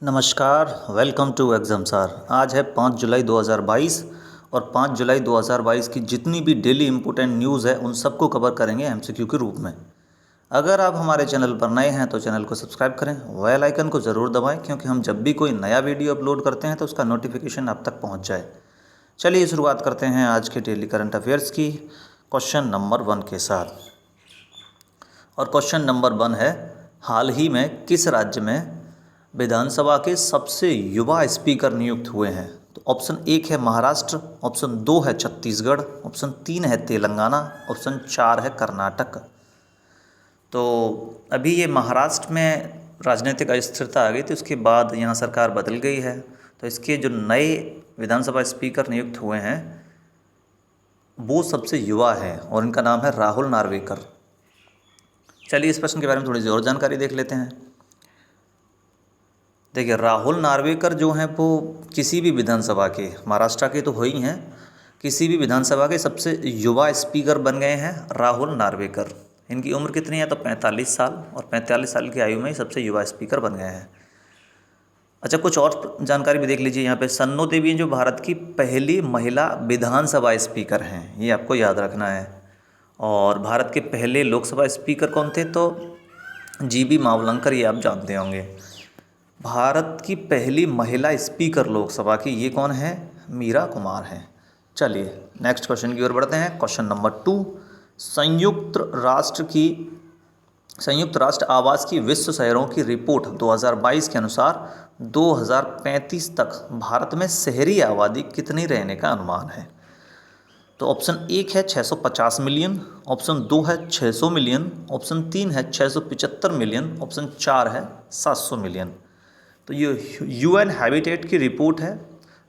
नमस्कार, welcome to exam sir. आज है 5 जुलाई 2022 और 5 जुलाई 2022 की जितनी भी डेली इम्पोर्टेंट न्यूज़ है उन सबको कवर करेंगे एमसीक्यू के रूप में। अगर आप हमारे चैनल पर नए हैं तो चैनल को सब्सक्राइब करें, बेल आइकन को ज़रूर दबाएं क्योंकि हम जब भी कोई नया वीडियो अपलोड करते हैं तो उसका नोटिफिकेशन आप तक पहुँच जाए। चलिए शुरुआत करते हैं आज के डेली करंट अफेयर्स की क्वेश्चन नंबर 1 के साथ। और क्वेश्चन नंबर 1 है, हाल ही में किस राज्य में विधानसभा के सबसे युवा स्पीकर नियुक्त हुए हैं? तो ऑप्शन 1 है महाराष्ट्र, ऑप्शन 2 है छत्तीसगढ़, ऑप्शन 3 है तेलंगाना, ऑप्शन 4 है कर्नाटक। तो अभी ये महाराष्ट्र में राजनीतिक अस्थिरता आ गई थी, उसके बाद यहाँ सरकार बदल गई है। तो इसके जो नए विधानसभा स्पीकर नियुक्त हुए हैं वो सबसे युवा हैं और इनका नाम है राहुल नार्वेकर। चलिए इस प्रश्न के बारे में थोड़ी सी और जानकारी देख लेते हैं। देखिए, राहुल नार्वेकर जो हैं वो किसी भी विधानसभा के, महाराष्ट्र के तो हो ही हैं, किसी भी विधानसभा के सबसे युवा स्पीकर बन गए हैं राहुल नार्वेकर। इनकी उम्र कितनी है? तो 45 साल, और 45 साल की आयु में ही सबसे युवा स्पीकर बन गए हैं। अच्छा, कुछ और जानकारी भी देख लीजिए यहाँ पे। सन्नो देवी जो भारत की पहली महिला विधानसभा स्पीकर हैं, ये आपको याद रखना है। और भारत के पहले लोकसभा स्पीकर कौन थे? तो जीबी मावलंकर, ये आप जानते होंगे। भारत की पहली महिला स्पीकर लोकसभा की ये कौन है? मीरा कुमार हैं। चलिए नेक्स्ट क्वेश्चन की ओर बढ़ते हैं। क्वेश्चन नंबर 2, संयुक्त राष्ट्र आवास की विश्व शहरों की रिपोर्ट 2022 के अनुसार 2035 तक भारत में शहरी आबादी कितनी रहने का अनुमान है? तो ऑप्शन 1 है 650 मिलियन, ऑप्शन 2 है 600 मिलियन, ऑप्शन 3 है 675 मिलियन, ऑप्शन 4 है 700 मिलियन। तो ये यूएन हैबिटेट की रिपोर्ट है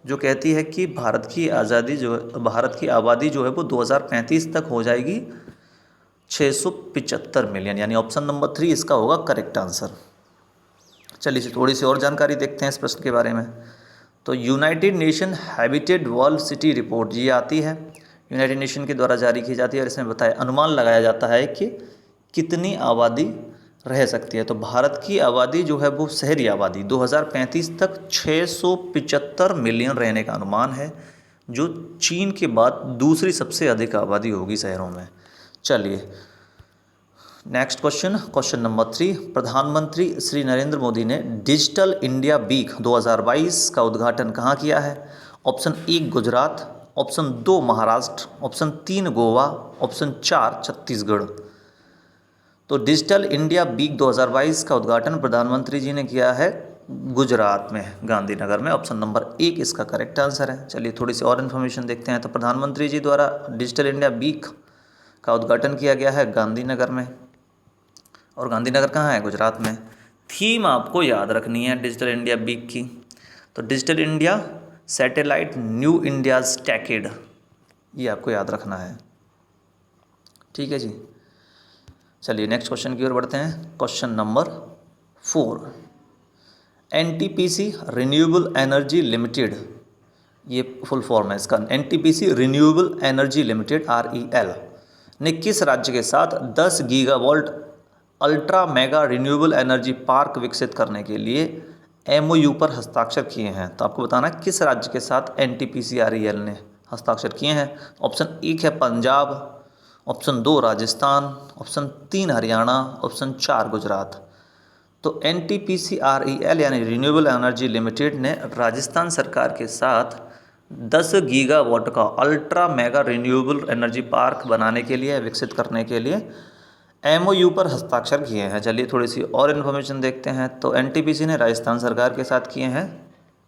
जो कहती है कि भारत की आबादी जो है वो 2035 तक हो जाएगी 675 मिलियन, यानी ऑप्शन नंबर 3 इसका होगा करेक्ट आंसर। चलिए थोड़ी सी और जानकारी देखते हैं इस प्रश्न के बारे में। तो United nation habitat world city report ये आती है, यूनाइटेड नेशन के द्वारा जारी की जाती है और इसमें बताया अनुमान लगाया जाता है कि कितनी आबादी रह सकती है। तो भारत की आबादी जो है वो शहरी आबादी 2035 तक 675 मिलियन रहने का अनुमान है, जो चीन के बाद दूसरी सबसे अधिक आबादी होगी शहरों में। चलिए नेक्स्ट क्वेश्चन नंबर 3, प्रधानमंत्री श्री नरेंद्र मोदी ने डिजिटल इंडिया वीक 2022 का उद्घाटन कहाँ किया है? Option 1 Gujarat, option 2 Maharashtra, option 3 Goa, option 4 Chhattisgarh. तो डिजिटल इंडिया वीक 2022 का उद्घाटन प्रधानमंत्री जी ने किया है गुजरात में, गांधीनगर में। ऑप्शन नंबर 1 इसका करेक्ट आंसर है। चलिए थोड़ी सी और इन्फॉर्मेशन देखते हैं। तो प्रधानमंत्री जी द्वारा डिजिटल इंडिया वीक का उद्घाटन किया गया है गांधीनगर में, और गांधीनगर कहाँ है? गुजरात में। थीम आपको याद रखनी है डिजिटल इंडिया वीक की, तो digital India satellite new India's टैकेड, ये आपको याद रखना है। ठीक है जी। चलिए नेक्स्ट क्वेश्चन की ओर बढ़ते हैं। Question number 4, NTPC renewable energy limited, ये फुल फॉर्म है इसका, NTPC renewable energy limited REL ने किस राज्य के साथ 10 gigawatt ultra mega renewable energy park विकसित करने के लिए MOU पर हस्ताक्षर किए हैं? तो आपको बताना किस राज्य के साथ NTPC REL ने हस्ताक्षर किए हैं। ऑप्शन 1 है Punjab, option 2 Rajasthan, option 3 Haryana, option 4 Gujarat. तो NTPC REL यानी रिन्यूएबल एनर्जी लिमिटेड ने राजस्थान सरकार के साथ 10 गीगावाट का ultra mega renewable energy park बनाने के लिए, विकसित करने के लिए MOU पर हस्ताक्षर किए हैं। चलिए थोड़ी सी और इन्फॉर्मेशन देखते हैं। तो NTPC ने राजस्थान सरकार के साथ किए हैं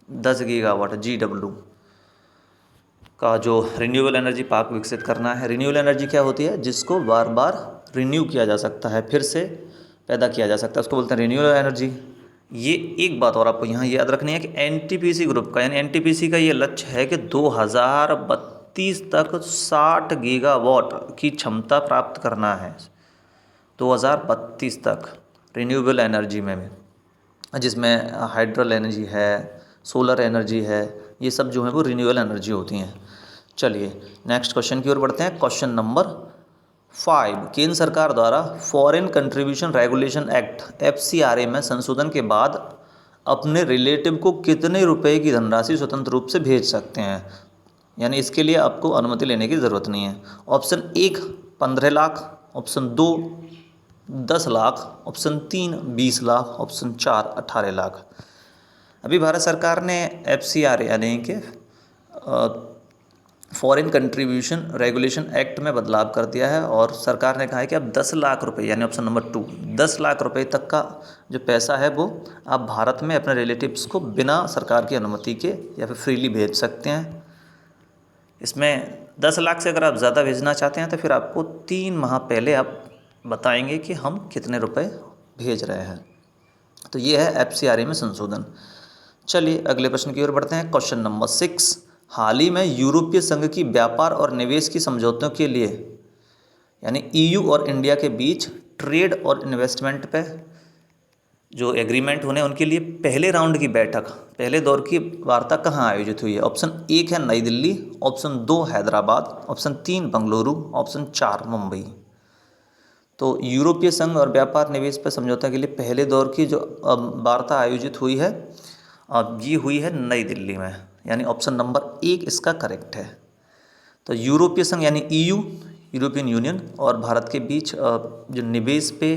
10 गीगावाट GW का जो रिन्यूएबल एनर्जी पार्क विकसित करना है। रिन्यूएबल एनर्जी क्या होती है? जिसको बार बार रिन्यू किया जा सकता है, फिर से पैदा किया जा सकता है, उसको बोलते हैं रिन्यूएबल एनर्जी। ये एक बात और आपको यहाँ याद रखनी है कि NTPC ग्रुप का, यानी NTPC का ये लक्ष्य है कि 2032 तक 60 गीगावाट की क्षमता प्राप्त करना है। 2032 तक रिन्यूएबल एनर्जी में, जिसमें हाइड्रल एनर्जी है, सोलर एनर्जी है, ये सब जो है वो रिन्यूएबल एनर्जी होती हैं। चलिए नेक्स्ट क्वेश्चन की ओर बढ़ते हैं। क्वेश्चन नंबर 5, केंद्र सरकार द्वारा foreign contribution regulation act FCRA में संशोधन के बाद अपने रिलेटिव को कितने रुपए की धनराशि स्वतंत्र रूप से भेज सकते हैं, यानी इसके लिए आपको अनुमति लेने की ज़रूरत नहीं है। Option 1 15 lakh, option 2 10 lakh, option 3 20 lakh, option 4 18 lakh. अभी भारत सरकार ने FCR यानी कि फॉरेन कंट्रीब्यूशन रेगुलेशन एक्ट में बदलाव कर दिया है और सरकार ने कहा है कि अब 10 लाख रुपए यानी ऑप्शन नंबर 2 10 लाख रुपए तक का जो पैसा है वो आप भारत में अपने रिलेटिव्स को बिना सरकार की अनुमति के या फिर फ्रीली भेज सकते हैं। इसमें 10 लाख से अगर आप ज़्यादा भेजना चाहते हैं तो फिर आपको 3 माह पहले आप बताएंगे कि हम कितने रुपए भेज रहे हैं। तो ये है FCRA में संशोधन। चलिए अगले प्रश्न की ओर बढ़ते हैं। क्वेश्चन नंबर 6, हाल ही में यूरोपीय संघ की व्यापार और निवेश की समझौतों के लिए यानी EU और इंडिया के बीच ट्रेड और इन्वेस्टमेंट पे जो एग्रीमेंट होने उनके लिए पहले राउंड की बैठक, पहले दौर की वार्ता कहाँ आयोजित हुई है? ऑप्शन 1 है नई Delhi, option 2 Hyderabad, option 3 Bengaluru, option 4 Mumbai. तो यूरोपीय संघ और व्यापार निवेश पर समझौता के लिए पहले दौर की जो वार्ता आयोजित हुई है अब ये हुई है नई दिल्ली में, यानी ऑप्शन नंबर 1 इसका करेक्ट है। तो यूरोपीय संघ यानी EU यूरोपियन यूनियन और भारत के बीच जो निवेश पे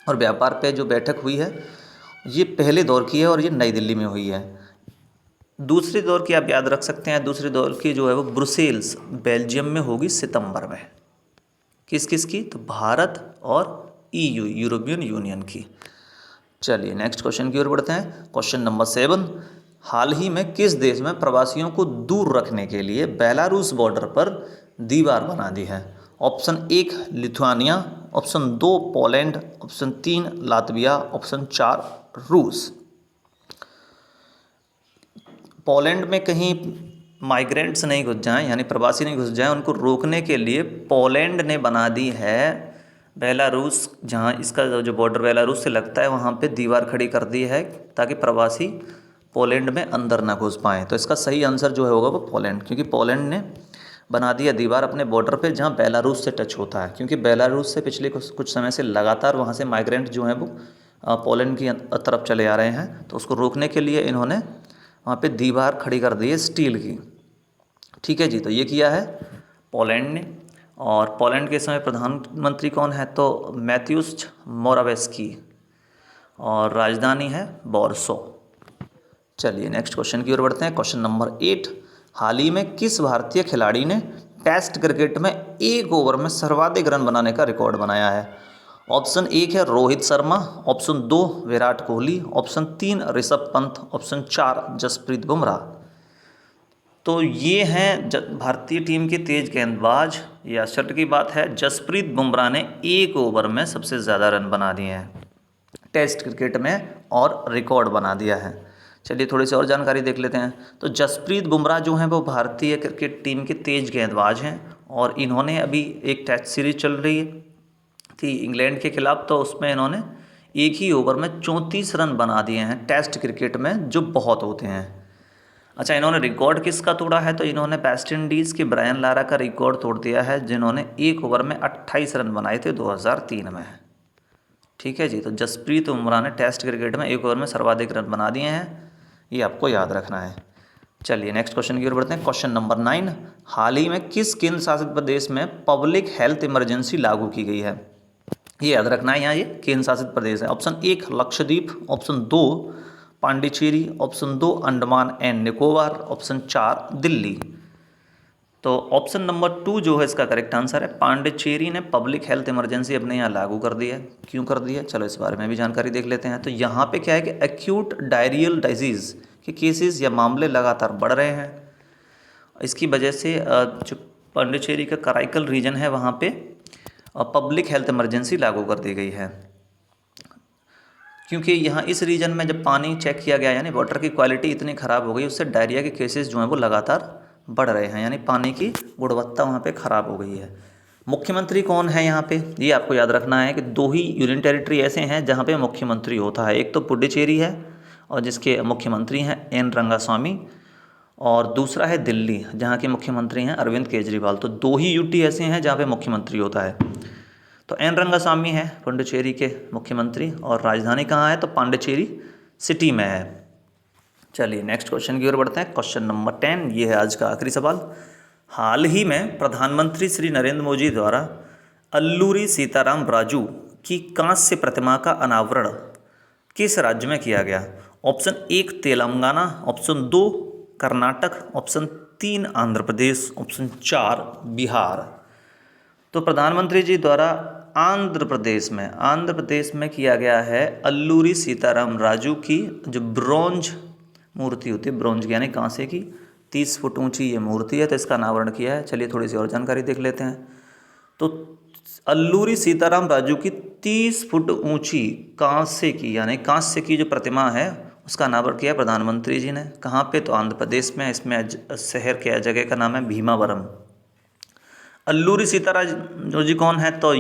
और व्यापार पे जो बैठक हुई है ये पहले दौर की है और ये नई दिल्ली में हुई है। दूसरे दौर की आप याद रख सकते हैं, दूसरे दौर की जो है वो ब्रुसेल्स बेल्जियम में होगी सितंबर में। किस किस की? तो भारत और EU यूरोपियन यूनियन की। चलिए नेक्स्ट क्वेश्चन की ओर बढ़ते हैं। क्वेश्चन नंबर 7, हाल ही में किस देश में प्रवासियों को दूर रखने के लिए बेलारूस बॉर्डर पर दीवार बना दी है? Option 1 Lithuania, option 2 Poland, option 3 Latvia, option 4 रूस। पोलैंड में कहीं माइग्रेंट्स नहीं घुस जाएं यानी प्रवासी नहीं घुस जाएं, उनको रोकने के लिए पोलैंड ने बना दी है बेलारूस, जहाँ इसका जो बॉर्डर बेलारूस से लगता है वहाँ पे दीवार खड़ी कर दी है ताकि प्रवासी पोलैंड में अंदर ना घुस पाएँ। तो इसका सही आंसर जो है होगा वो पोलैंड, क्योंकि पोलैंड ने बना दिया दीवार अपने बॉर्डर पे जहाँ बेलारूस से टच होता है, क्योंकि बेलारूस से पिछले कुछ समय से लगातार वहाँ से माइग्रेंट जो हैं वो पोलैंड की तरफ चले आ रहे हैं। तो उसको रोकने के लिए इन्होंने वहाँ पे दीवार खड़ी कर दी है स्टील की। ठीक है जी, तो ये किया है पोलैंड ने। और पोलैंड के समय प्रधानमंत्री कौन है? तो मैथ्यूस मोरावेस्की और राजधानी है वॉर्सो। चलिए नेक्स्ट क्वेश्चन की ओर बढ़ते हैं। क्वेश्चन नंबर 8, हाल ही में किस भारतीय खिलाड़ी ने टेस्ट क्रिकेट में एक ओवर में सर्वाधिक रन बनाने का रिकॉर्ड बनाया है? ऑप्शन 1 है Rohit Sharma, option 2 Virat Kohli, option 3 Rishabh Pant, option 4 Jasprit Bumrah. तो ये हैं भारतीय टीम के तेज गेंदबाज। ये आश्चर्य की बात है, जसप्रीत बुमराह ने एक ओवर में सबसे ज़्यादा रन बना दिए हैं टेस्ट क्रिकेट में और रिकॉर्ड बना दिया है। चलिए थोड़ी सी और जानकारी देख लेते हैं। तो जसप्रीत बुमराह जो हैं वो भारतीय क्रिकेट टीम के तेज गेंदबाज हैं और इन्होंने अभी एक टेस्ट सीरीज चल रही थी इंग्लैंड के खिलाफ, तो उसमें इन्होंने एक ही ओवर में 34 रन बना दिए हैं टेस्ट क्रिकेट में, जो बहुत होते हैं। अच्छा, इन्होंने रिकॉर्ड किसका तोड़ा है? तो इन्होंने वेस्ट इंडीज़ के ब्रायन लारा का रिकॉर्ड तोड़ दिया है, जिन्होंने एक ओवर में 28 रन बनाए थे 2003 में। ठीक है जी, तो जसप्रीत बुमराह ने टेस्ट क्रिकेट में एक ओवर में सर्वाधिक रन बना दिए हैं, ये आपको याद रखना है। चलिए नेक्स्ट क्वेश्चन की ओर बढ़ते हैं। क्वेश्चन नंबर 9, हाल ही में किस केंद्र शासित प्रदेश में पब्लिक हेल्थ इमरजेंसी लागू की गई है? ये याद रखना है, यहाँ ये केंद्र शासित प्रदेश है। Option 1 Lakshadweep, option 2 Pondicherry, option 2 Andaman and Nicobar, option 4 Delhi. तो ऑप्शन नंबर 2 जो है इसका करेक्ट आंसर है। पांडिचेरी ने पब्लिक हेल्थ इमरजेंसी अपने यहाँ लागू कर दी है। क्यों कर दी है, चलो इस बारे में भी जानकारी देख लेते हैं। तो यहाँ पे क्या है कि एक्यूट डायरियल डिजीज़ के केसेस या मामले लगातार बढ़ रहे हैं। इसकी वजह से जो पांडिचेरी का कराईकल रीजन है वहाँ पे पब्लिक हेल्थ इमरजेंसी लागू कर दी गई है, क्योंकि यहाँ इस रीजन में जब पानी चेक किया गया यानी वाटर की क्वालिटी इतनी ख़राब हो गई, उससे डायरिया के केसेस जो हैं वो लगातार बढ़ रहे हैं, यानी पानी की गुणवत्ता वहाँ पे ख़राब हो गई है। मुख्यमंत्री कौन है यहाँ पे, ये आपको याद रखना है कि 2 ही यूनियन टेरिटरी ऐसे हैं जहाँ पे मुख्यमंत्री होता है। एक तो पुडुचेरी है और जिसके मुख्यमंत्री हैं एन रंगास्वामी, और दूसरा है दिल्ली जहाँ के मुख्यमंत्री हैं अरविंद केजरीवाल। तो 2 ही यूटी ऐसे हैं जहाँ पे मुख्यमंत्री होता है। तो एन रंगास्वामी है पुडुचेरी के मुख्यमंत्री और राजधानी कहाँ है? तो पांडिचेरी सिटी में है। चलिए नेक्स्ट क्वेश्चन की ओर बढ़ते हैं। क्वेश्चन नंबर 10, ये है आज का आखिरी सवाल। हाल ही में प्रधानमंत्री श्री नरेंद्र मोदी द्वारा अल्लूरी सीताराम राजू की कांस्य प्रतिमा का अनावरण किस राज्य में किया गया? Option 1 Telangana, option 2 Karnataka, option 3 Andhra Pradesh, option 4 Bihar. तो प्रधानमंत्री जी द्वारा आंध्र प्रदेश में किया गया है अल्लूरी सीताराम राजू की जो ब्रॉन्ज मूर्ति होती है, ब्रॉन्ज यानी कांसे की 30 फुट ऊंची ये मूर्ति है, तो इसका अनावरण किया है। चलिए थोड़ी सी और जानकारी देख लेते हैं। तो अल्लूरी सीताराम राजू की 30 फुट ऊंची कांसे की यानी कांस्य की जो प्रतिमा है उसका अनावरण किया प्रधानमंत्री जी ने। कहाँ पे? तो आंध्र प्रदेश में। इसमें शहर के जगह का नाम है भीमावरम। अल्लूरी सीताराम जी कौन है? तो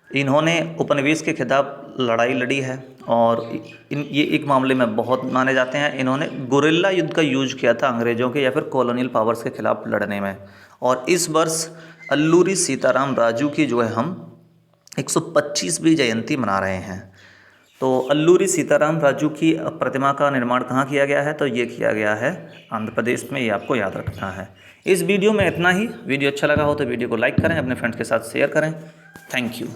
इन्होंने उपनिवेश के खिलाफ लड़ाई लड़ी है और ये एक मामले में बहुत माने जाते हैं। इन्होंने गुरिल्ला युद्ध का यूज किया था अंग्रेज़ों के या फिर कॉलोनियल पावर्स के खिलाफ लड़ने में। और इस वर्ष अल्लूरी सीताराम राजू की जो है हम 125वीं जयंती मना रहे हैं। तो अल्लूरी सीताराम राजू की प्रतिमा का निर्माण कहाँ किया गया है? तो ये किया गया है आंध्र प्रदेश में। ये आपको याद रखना है। इस वीडियो में इतना ही। वीडियो अच्छा लगा हो तो वीडियो को लाइक करें, अपने फ्रेंड्स के साथ शेयर करें। Thank you.